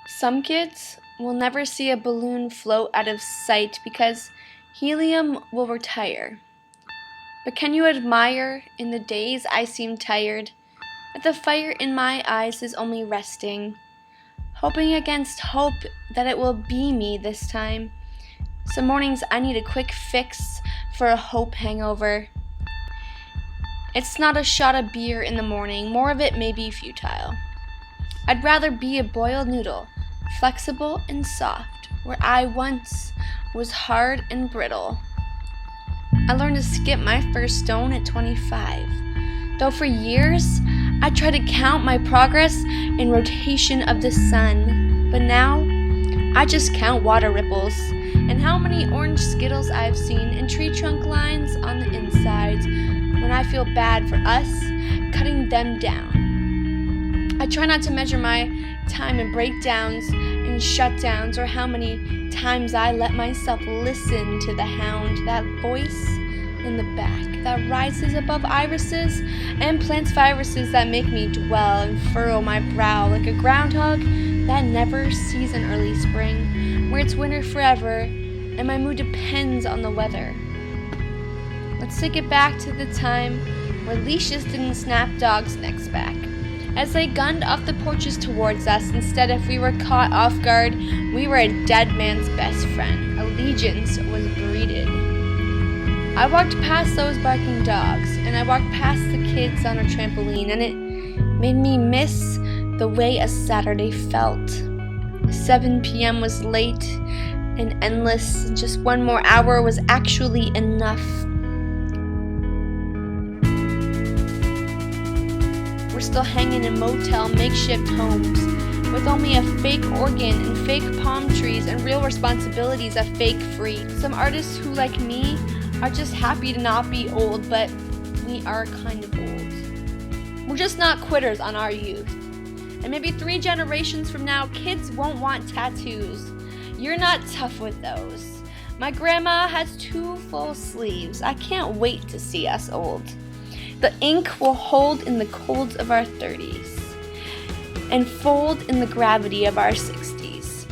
Some kids will never see a balloon float out of sight because helium will retire. But can you admire, in the days I seem tired, that the fire in my eyes is only resting, hoping against hope that it will be me this time. Some mornings I need a quick fix for a hope hangover. It's not a shot of beer in the morning, more of it may be futile. I'd rather be a boiled noodle, flexible and soft, where I once was hard and brittle. I learned to skip my first stone at 25, though for years I tried to count my progress in rotation of the sun, but now I just count water ripples and how many orange Skittles I've seen in tree trunk lines on the insides when I feel bad for us cutting them down. I try not to measure my time in breakdowns and shutdowns or how many times I let myself listen to the hound, that voice in the back that rises above irises and plants viruses that make me dwell and furrow my brow like a groundhog that never sees an early spring, where it's winter forever and my mood depends on the weather. Let's take it back to the time where leashes didn't snap dogs' necks back. As they gunned off the porches towards us, instead if we were caught off guard, we were a dead man's best friend. Allegiance was breeded. I walked past those barking dogs, and I walked past the kids on a trampoline, and it made me miss the way a Saturday felt. 7 p.m. was late and endless, and just one more hour was actually enough. We're still hanging in motel makeshift homes with only a fake organ and fake palm trees and real responsibilities of fake free. Some artists who, like me, are just happy to not be old, but we are kind of old. We're just not quitters on our youth. And maybe 3 generations from now, kids won't want tattoos. You're not tough with those. My grandma has 2 full sleeves. I can't wait to see us old. The ink will hold in the colds of our 30s and fold in the gravity of our 60s.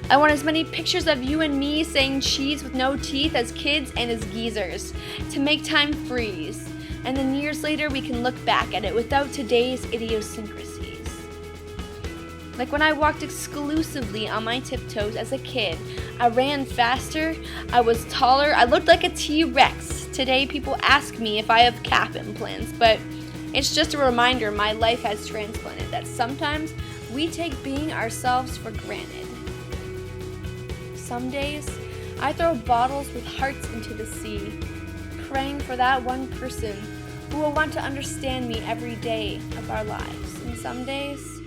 I want as many pictures of you and me saying cheese with no teeth as kids and as geezers to make time freeze. And then years later we can look back at it without today's idiosyncrasies. Like when I walked exclusively on my tiptoes as a kid, I ran faster, I was taller, I looked like a T-Rex. Today people ask me if I have calf implants, but it's just a reminder my life has transplanted that sometimes we take being ourselves for granted. Some days, I throw bottles with hearts into the sea, praying for that one person who will want to understand me every day of our lives. And some days,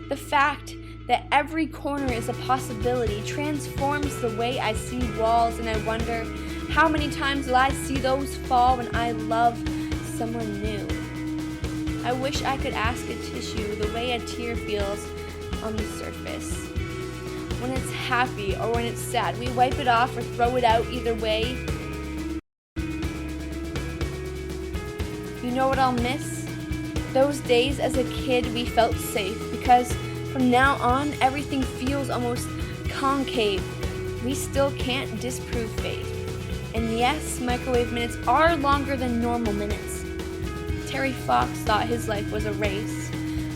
the fact that every corner is a possibility transforms the way I see walls, and I wonder how many times will I see those fall when I love someone new. I wish I could ask a tissue the way a tear feels on the surface. When it's happy or when it's sad, we wipe it off or throw it out, either way. You know what I'll miss? Those days as a kid we felt safe, because from now on everything feels almost concave. We still can't disprove fate. And yes, microwave minutes are longer than normal minutes. Terry Fox thought his life was a race,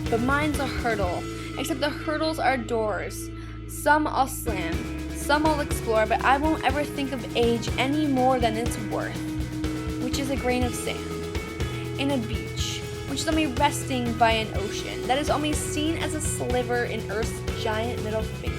but mine's a hurdle, except the hurdles are doors. Some I'll slam, some I'll explore, but I won't ever think of age any more than it's worth, which is a grain of sand, in a beach, which is only resting by an ocean that is only seen as a sliver in Earth's giant middle finger.